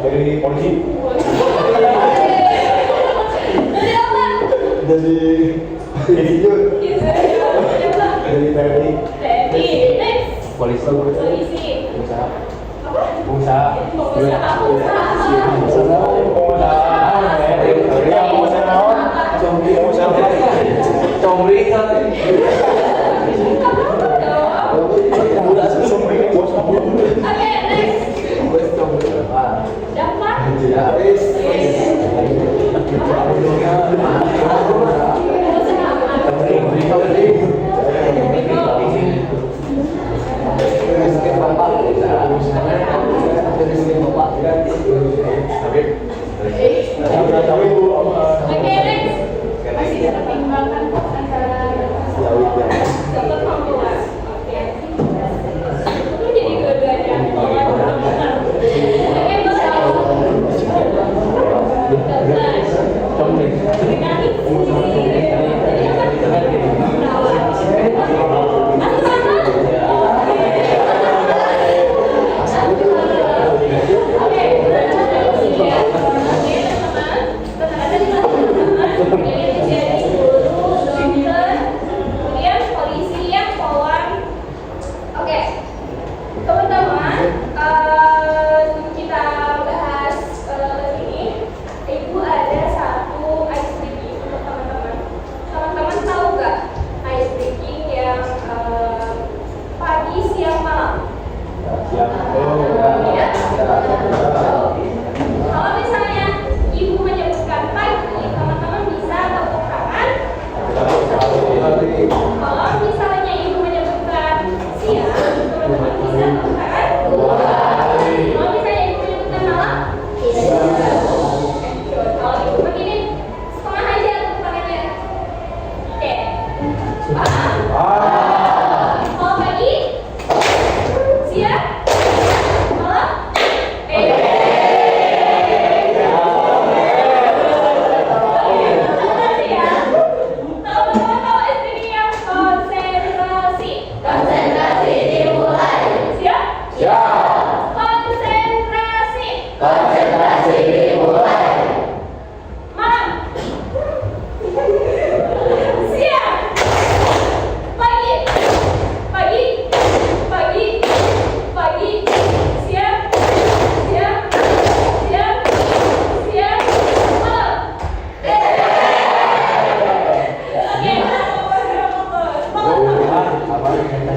Dari polisi. Dari TNI. Polisi. Pengusaha. Masih tertimbangkan antara satu sekarang? 2 kali. Kalau misalnya ibu menyebutkan malam? Tidak. Kalau ibu begini setengah aja untuk pakainya. Oke. Paham? Kalau pagi? Siang? Malam? Konsentrasi dimulai. Siap? Siap. Konsentrasi. Konsentrasi dimulai. Malam. Siang. Pagi. Pagi. Pagi. Pagi. Siang. Siang. Siang. Siang. Malam.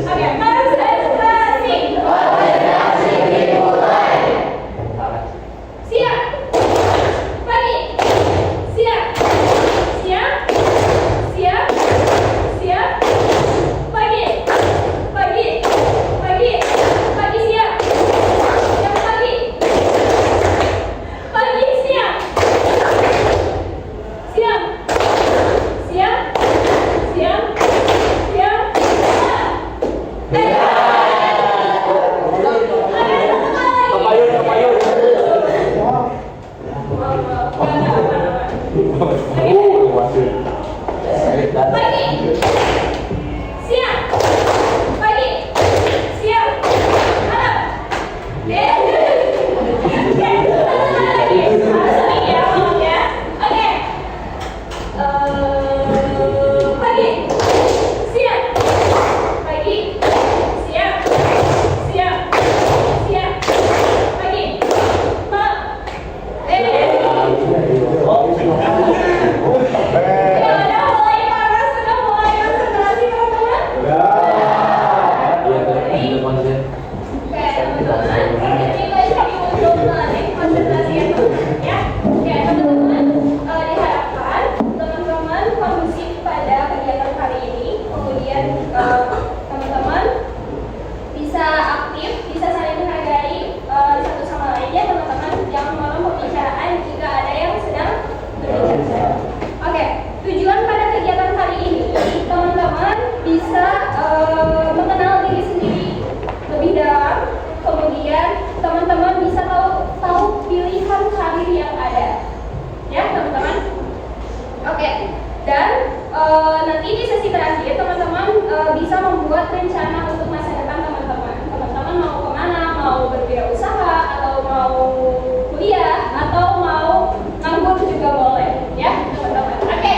Oke, konsentrasi. Konsentrasi dimulai. Siang. Pagi. Siang. Siang. Siang. Siang. Pagi. Pagi. Pagi. Pagi siang. Siang pagi. Pagi siang. Siang. Siang. Siang. Siang. Pagi, siang, pagi, siang, malam. Pagi, siang, pagi, siang, siang, siang, pagi, malam. Teman-teman bisa aktif, bisa saling menghargai satu sama lainnya. Teman-teman jangan malah pembicaraan jika ada yang sedang berbicara. Oke, tujuan pada kegiatan kali ini teman-teman bisa mengenal diri sendiri lebih dalam. Kemudian teman-teman bisa tahu pilihan karir yang ada, ya teman-teman. Oke, dan nanti di sesi terakhir teman-teman bisa membuat rencana untuk masa depan teman-teman. Teman-teman mau kemana? Mau berwirausaha atau mau kuliah atau mau nganggur juga boleh, ya teman-teman. Oke,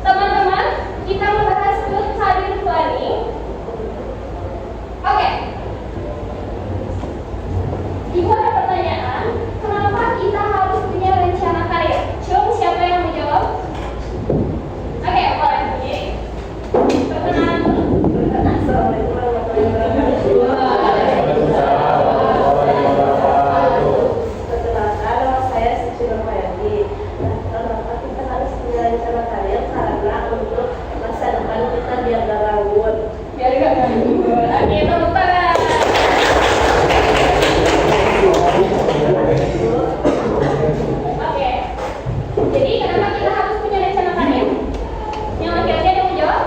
teman-teman kita membahas dulu career planning. Oke, ibu ada pertanyaan, kenapa kita harus punya rencana karir? Coba siapa yang mau jawab? Oke, boleh. Jadi, perkenalan dulu. Assalamualaikum warahmatullahi wabarakatuh. Perkenalkan, nama saya Siti Nurmayati. Kenapa kita harus punya rencana karir? Karena untuk masa depan kita biar gak nganggur. Biar gak nganggur. Oke, tepuk tangan. Oke. Jadi kenapa kita harus punya rencana karir? Yang laki-laki ada yang mau jawab?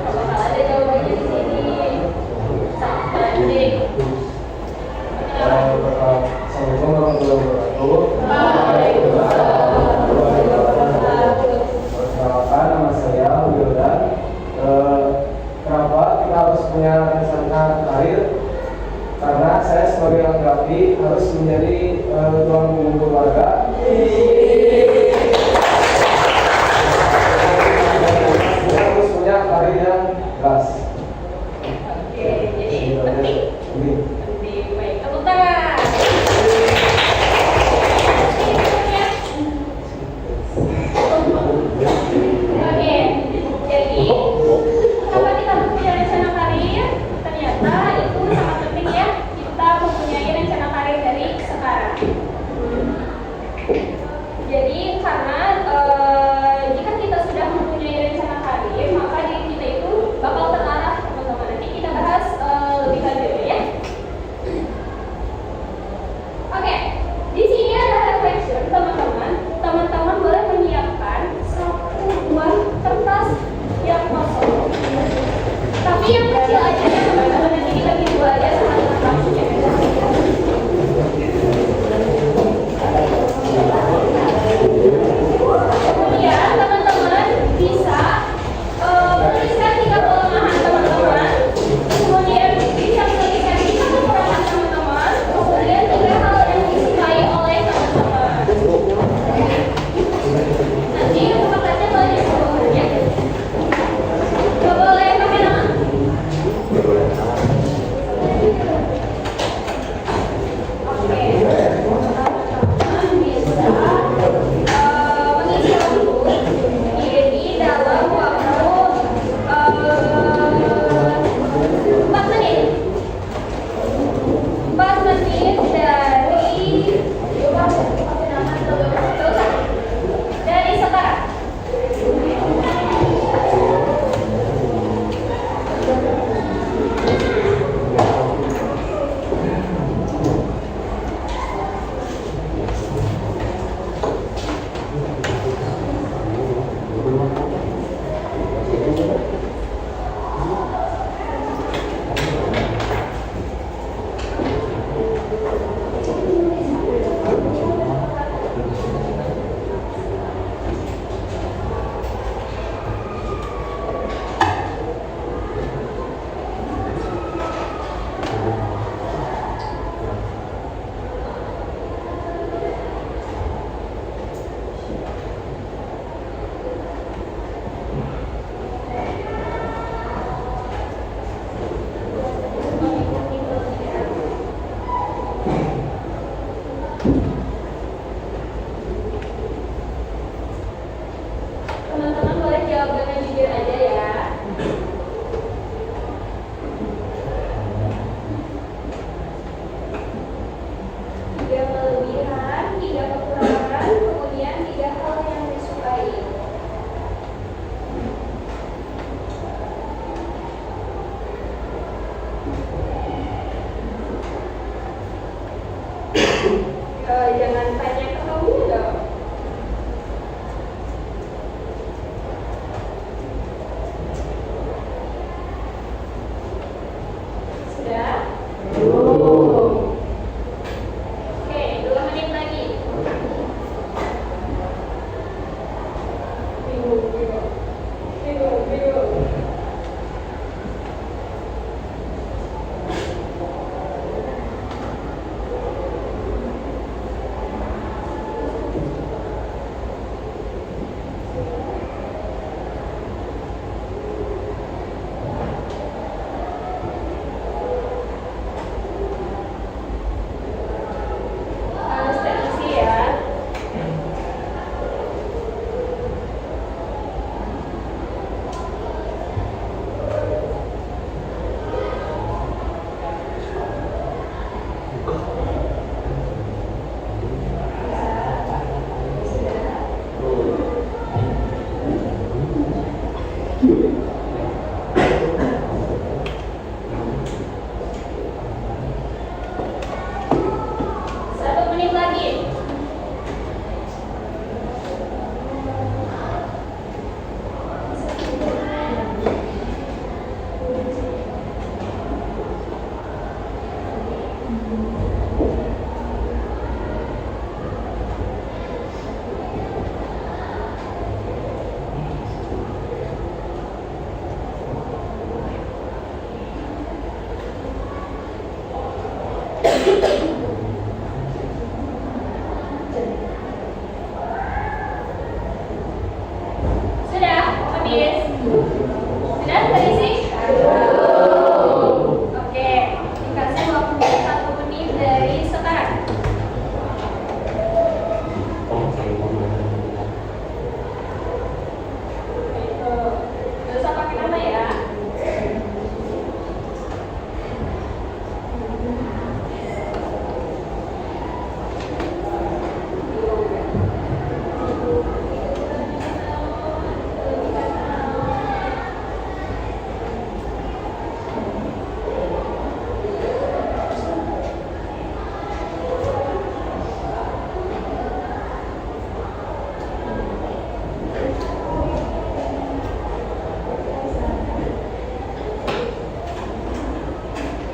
Kalau ada jawabannya di sini. Cantik. Assalamualaikum warahmatullahi wabarakatuh. Perkenalkan, nama saya Wildan. Kenapa kita harus punya rencana karir? Karena saya sebagai laki-laki harus menjadi tulang punggung keluarga. Kita harus punya karir yang jelas. Oke, jadi penting. Ini. Penting. Baik, tepuk tangan. Oke, jadi kenapa kita harus punya rencana karir? Ternyata itu sangat penting ya, kita mempunyai rencana karir dari sekarang. Jadi karena jika kita sudah mempunyai rencana karir, maka diri kita itu bakal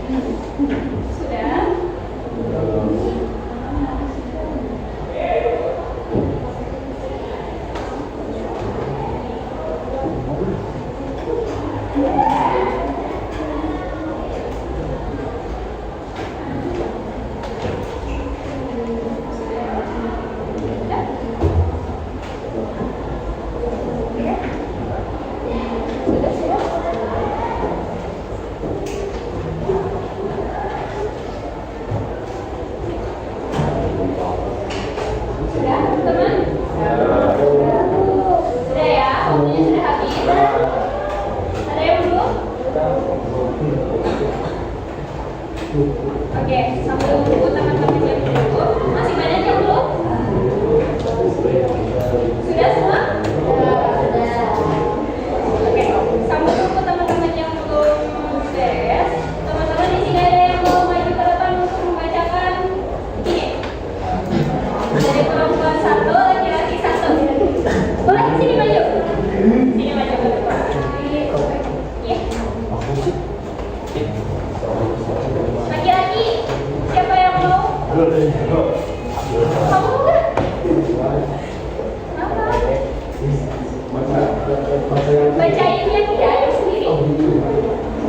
Sudah? Sudah, teman? Sudah ya, waktunya sudah habis. Ada yang belum? Oke, sambil menunggu teman-teman yang belum, masih banyak yang belum? Sudah semua? Oke, sambil menunggu teman-teman yang belum beres, teman-teman di sini ada yang mau maju ke depan untuk membacakan ini. Dari perempuan satu, laki-laki satu. Boleh sini maju. Sini maju ke depan. Iya. Laki-laki, siapa yang mau? Kamu enggak? Kenapa? Bacainnya tidak ada sendiri.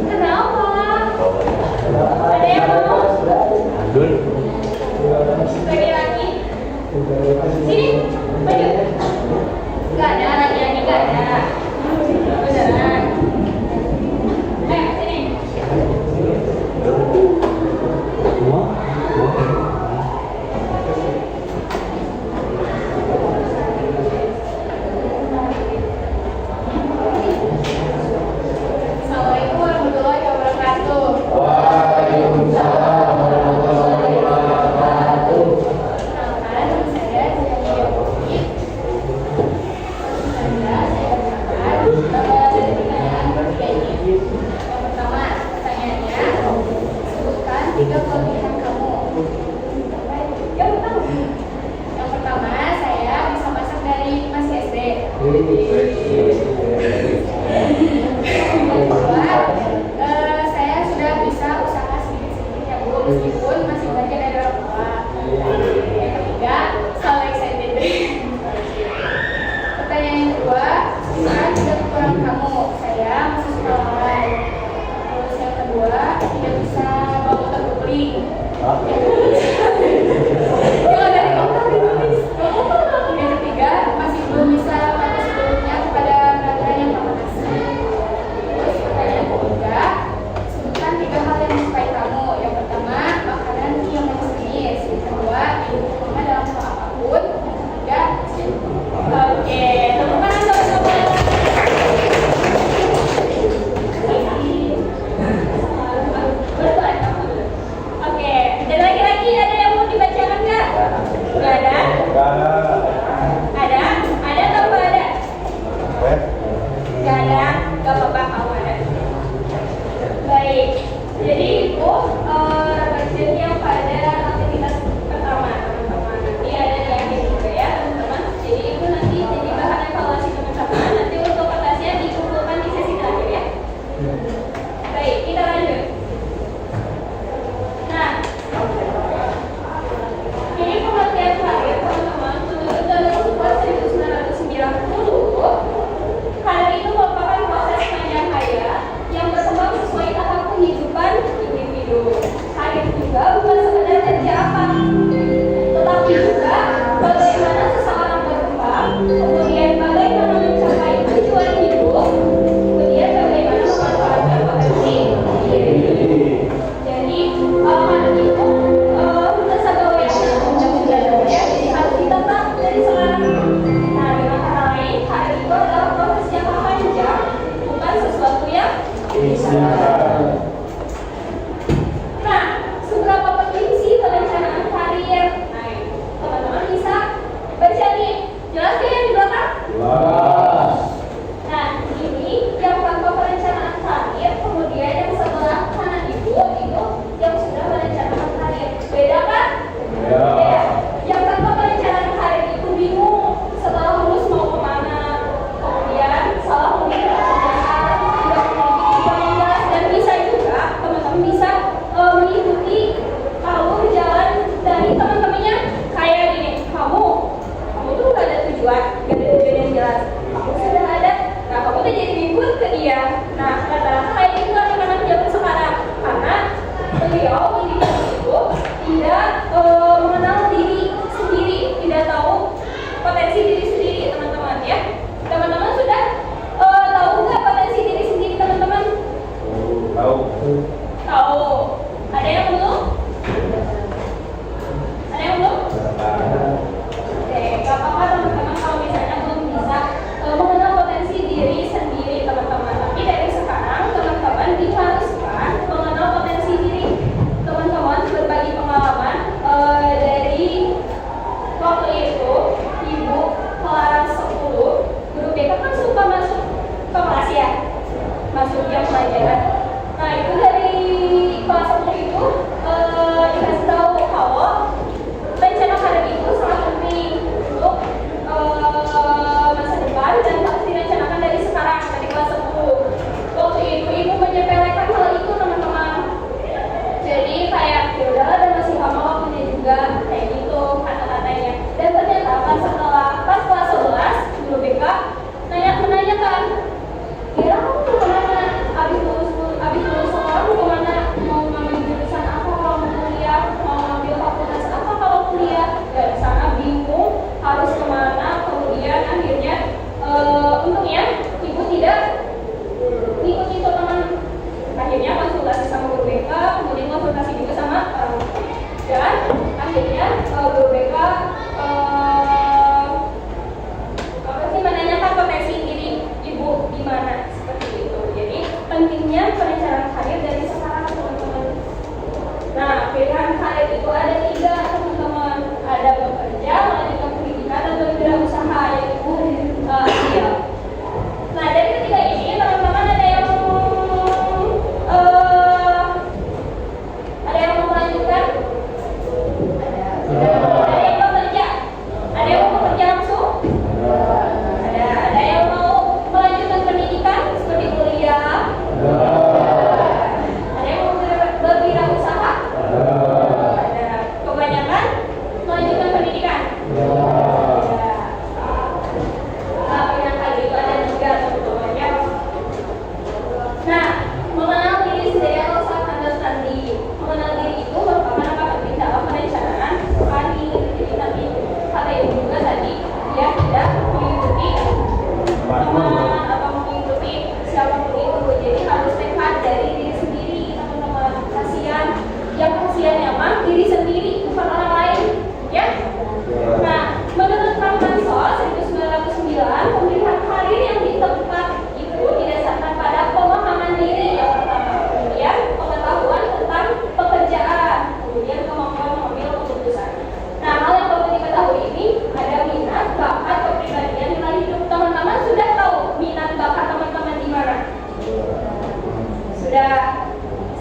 Kenapa? Ada yang mau? Laki-laki. Sini, maju. Gak ada, laki-laki gak ada. Beneran. Sini. Assalamualaikum warahmatullahi wabarakatuh. Waalaikumsalam warahmatullahi wabarakatuh. Perkenalkan, saya Zia Yudi. Saya bersama dengan ketiga ini. Yang pertama, pertanyaannya, sebutkan 3 kelebihan kamu. Yang pertama, saya bisa masak dari masih SD. Yang kedua, saya sudah bisa usaha sedikit-sedikit ya Bu, meskipun masih belajar dari orang tua. Yang ketiga, selalu excited. Pertanyaan yang kedua, sebutkan 3 kekurangan kamu. Saya masih suka lalai. Terus yang kedua, tidak bisa bawa motor beli. Yang dari motor ditulis. Yang ketiga, masih belum bisa patuh sepenuhnya kepada peraturan yang Bapak kasih. Terus pertanyaan ketiga, sebutkan 3 hal yang disukai kamu. Yang pertama, makanan yang manis. Yang kedua, ibu mama dalam hal apapun. Yang ketiga, oke, tepuk tangan teman-teman. Oke, dan laki-laki ada yang mau dibacakan nggak? Nggak ada? Ada? Ada atau nggak ada? Nggak ada? Nggak apa-apa kalau ada. Baik, jadi itu bagian yang pada aktivitas pertama teman-teman. Nanti ada di akhir juga ya teman-teman. Jadi itu nanti jadi bahan evaluasi teman-teman. Nanti untuk kertasnya dikumpulkan di sesi terakhir ya. Baik, kita lanjut. Nah, ini pengertian terakhir teman-teman menurut Undang-Undang 1990. Hal itu merupakan proses panjang hayat yang berkembang sesuai tahap kehidupan individu. Hal itu juga bukan sekedar kerja apa, tetapi juga bagaimana seseorang berkembang, kemudian bagaimana mencapai tujuan hidup, kemudian bagaimana memanfaatkan Tahu. Ada yang belum? Ada yang belum? Oke, gak apa-apa teman-teman kalau misalnya belum bisa mengenal potensi diri sendiri teman-teman. Tapi dari sekarang teman-teman diharuskan mengenal potensi diri. Teman-teman berbagi pengalaman dari waktu itu Ibu kelas 10, guru BK kan suka masuk ke kelas ya, masuk jam pelajaran. Nah itu dari kelas 10 itu dikasih tahu kalau rencana karir itu sangat penting untuk masa depan dan harus direncanakan dari sekarang, dari kelas 10. Waktu itu ibu menyepelekan hal itu teman-teman. Jadi kayak yaudah dan masih lama waktunya juga kayak gitu kata-katanya. Dan ternyata pas kelas 11 guru BK menanyakan, kira kamu mau kemana? Abis lulus sekolah mau kemana? Mau ngambil jurusan apa kalau mau kuliah? Mau ngambil fakultas apa kalau kuliah? Dan sana bingung harus kemana. Kemudian akhirnya untungnya ibu tidak ngikut itu teman. Akhirnya konsultasi sama guru BK, kemudian konsultasi juga sama orang tua. Dan akhirnya guru BK menanyakan potensi diri ibu di mana seperti itu. Jadi pentingnya perencanaan karir dari sekarang teman-teman. Nah pilihan karir itu ada 3 teman-teman. Ada bekerja, melanjutkan pendidikan, dan berwirausaha yang ibu ambil. Nah dari ketiga ini teman-teman ada yang mau melanjutkan? Ada yang bekerja? Ada yang mau bekerja langsung? Ada yang mau melanjutkan pendidikan seperti kuliah? Ada yang mau berwirausaha? Ada. Kebanyakan melanjutkan pendidikan? Nah, pilihan kali itu ada 3 teman-teman ya. Nah, mengenal diri sendiri atau self understanding. Mengenal diri itu merupakan langkah penting dalam perencanaan karir. Jadi nanti kata ibu juga tadi dia tidak mengikuti teman atau mengikuti siapapun itu. Jadi harus nekat dari diri sendiri teman-teman. Yang kasihannya mah diri sendiri bukan orang lain ya. Nah menurut Mansos 1909 pemilihan karir yang ditemukan itu didasarkan pada pemahaman diri yang pertama, kemudian pengetahuan tentang pekerjaan, kemudian kemampuan mengambil keputusan. Nah hal yang perlu diketahui ini ada minat, bakat, kepribadian, nilai hidup. Teman-teman sudah tahu minat bakat teman-teman di mana? Sudah?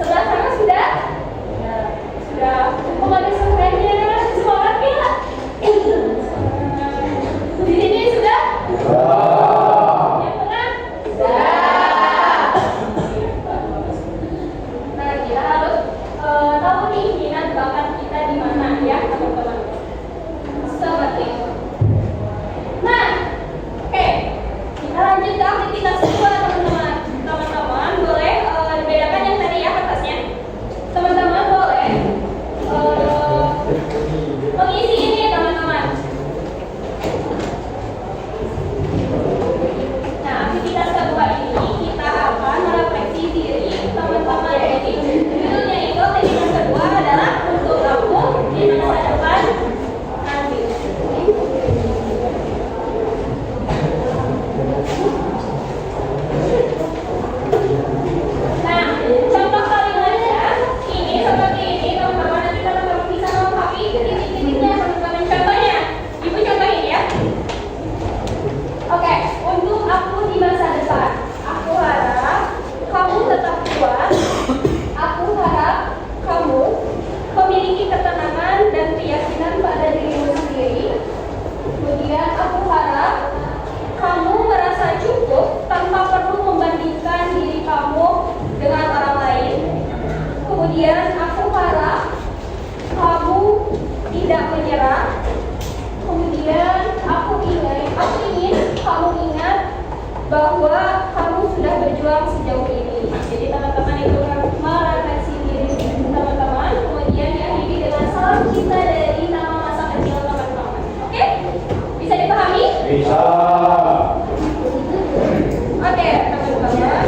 Sebelah sana sudah? Sudah. Kok ada semuanya? Semangat ya? Di sini sudah? Yang tengah? Sudah. Nah kita harus tahu nih minat bakat kita di mana ya teman-teman. Seperti itu. Nah, oke, kita lanjut ke aktivitas kedua teman-teman. Teman-teman boleh dibedakan yang tadi ya kertasnya. Teman-teman boleh mengisi ini teman-teman. Nah, aktivitas kedua ini kita akan merefleksi diri teman-teman. Jadi judulnya itu aktivitas kedua adalah untuk kamu di masa depan nanti. Nah, contoh kalimatnya ini seperti ini teman-teman. Nanti teman-teman bisa melengkapi titik-titiknya teman-teman. Contohnya, ibu contohin ya. Oke, untuk aku di masa depan, aku harap kamu tetap kuat. Aku harap kamu memiliki ketenangan dan keyakinan pada dirimu sendiri. Kemudian aku harap kamu merasa cukup tanpa perlu membandingkan diri kamu dengan orang lain. Kemudian aku harap kamu tidak menyerah. Kemudian aku ingin kamu ingat bahwa kamu sudah berjuang sejauh ini. Jadi teman-teman itu merefleksi diri teman-teman. Kemudian diakhiri dengan salam cinta dari nama masa kecil teman-teman. Oke? Bisa dipahami? Bisa. Oke, teman-teman.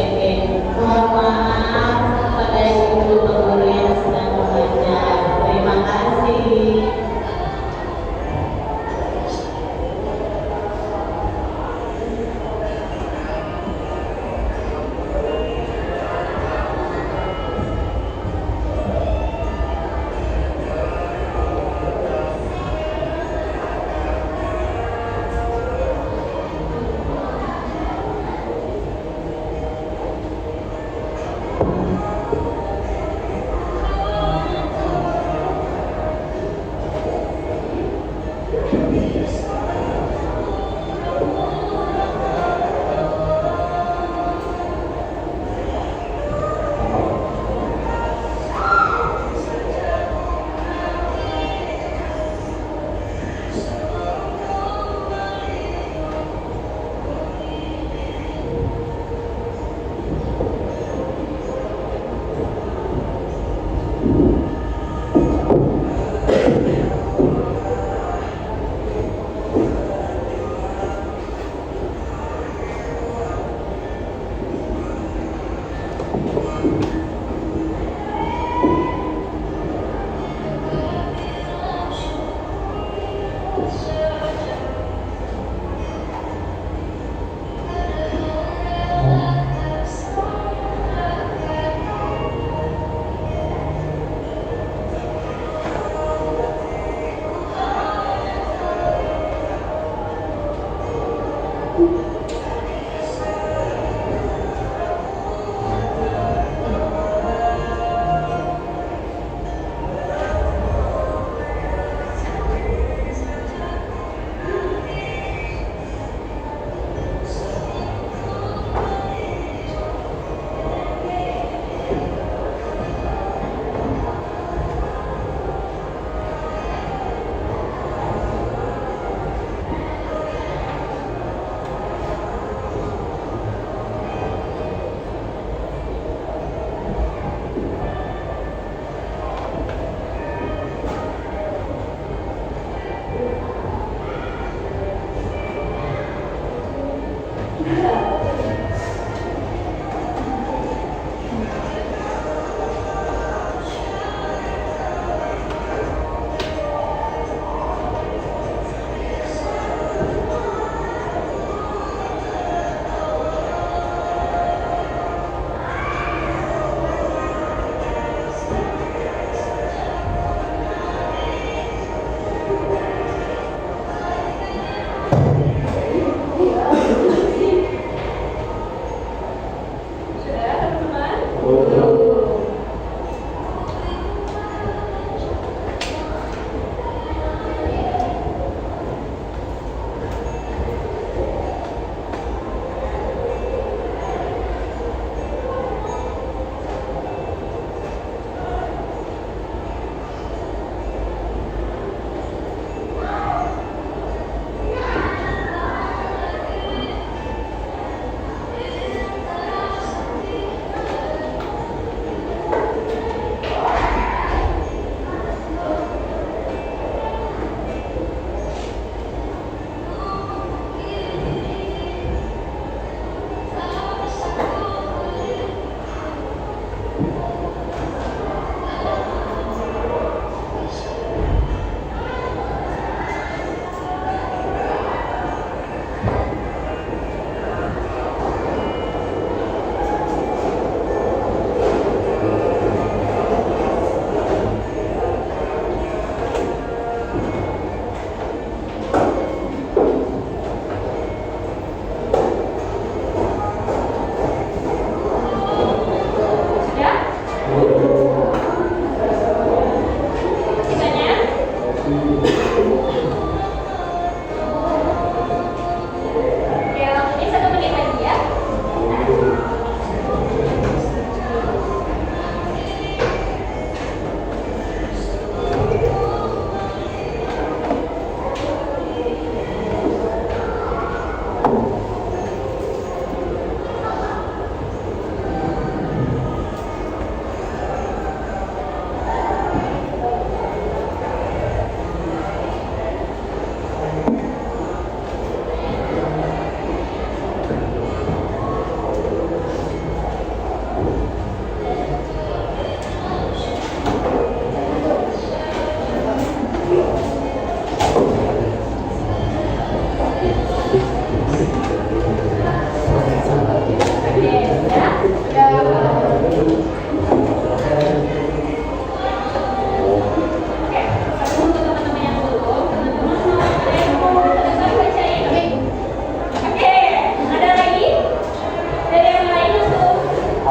Mohon maaf kepada ibu guru yang sedang mengajar. Terima kasih.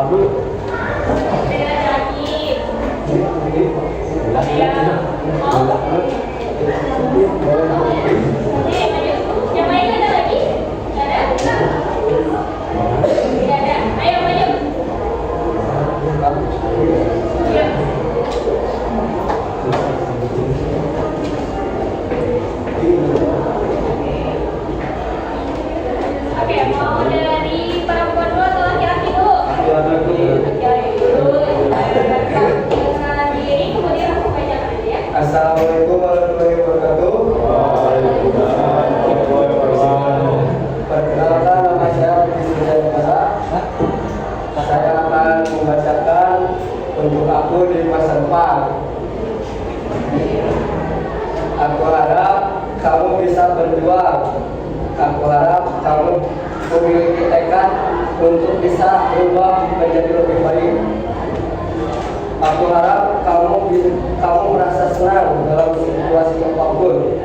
Beda lagi. Nih, maju. Yang lain ada lagi? Nggak ada? Nggak ada. Ayo maju. Iya. Oke, mau dari perempuan dulu atau laki-laki dulu? Laki-laki dulu. Dengan diri, kemudian langsung bacakan aja ya. Assalamualaikum warahmatullahi wabarakatuh. Perkenalkan, nama saya Rizky Masa. Saya akan membacakan untuk aku di masa depan. Aku harap kamu bisa berjuang. Aku harap kamu memiliki tekad untuk bisa berubah menjadi lebih baik. Aku harap kamu merasa senang dalam situasi apapun.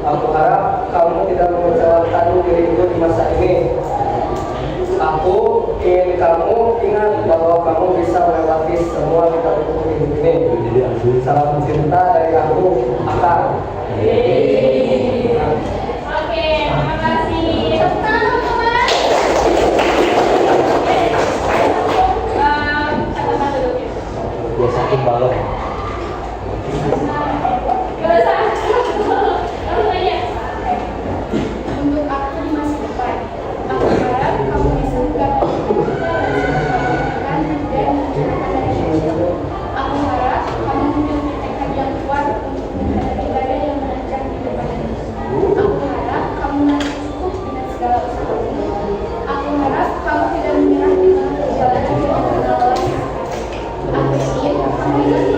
Aku harap kamu tidak mengecewakan diriku di masa ini. Aku ingin kamu ingat bahwa kamu bisa melewati semua hidup ini. Salam cinta dari aku, Akang. Oke, terima kasih. Tepuk tangan teman-teman. Satu mana dulu? Biasain balon. Gak usah. Langsung aja. Untuk aku di masa depan, aku harap kamu bisa menggapai dan menciptakan dari hidup. Aku harap kamu memiliki tekad yang kuat untuk menghadapi badai yang menerjang di depan ini. Aku harap kamu masih cukup dengan segala usahamu. Aku harap kamu tidak menyerah di tengah perjalanan yang lelah. Aku ingin kamu ingat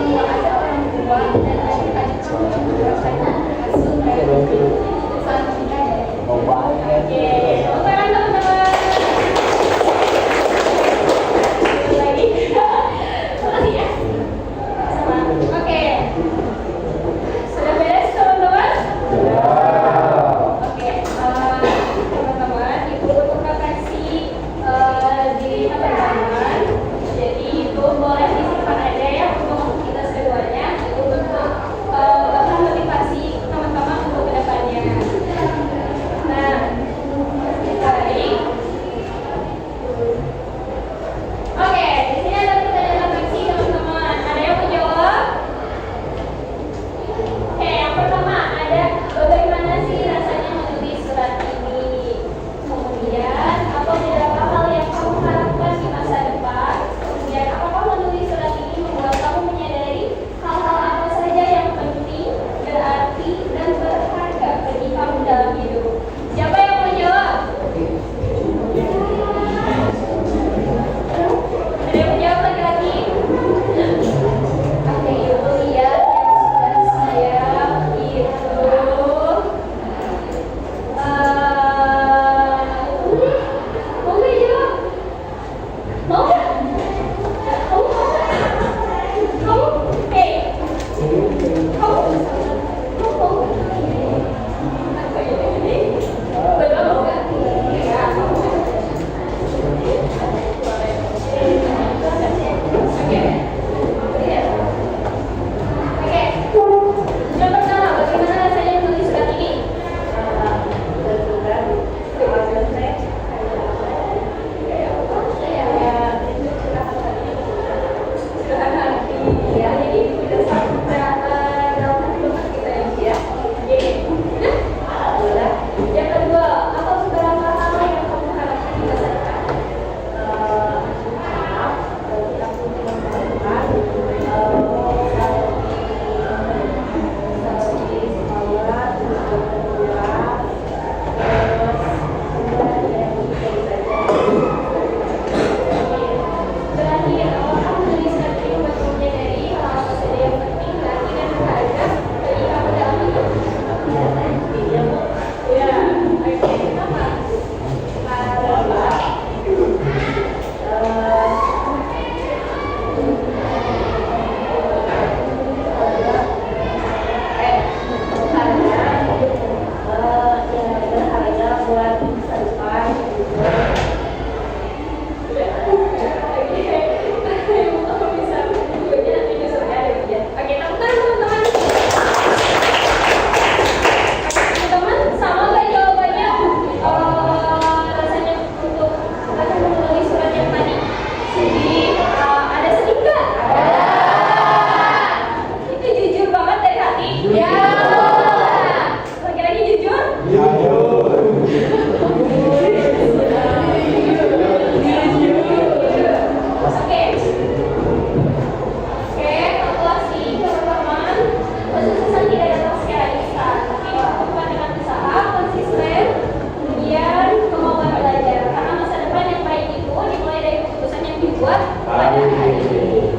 dibuat pada hari ini.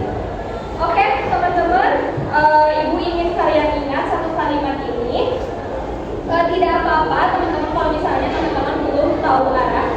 Oke, teman-teman, Ibu ingin kalian ingat satu kalimat ini. Tidak apa-apa, teman-teman, kalau misalnya teman-teman belum tahu arah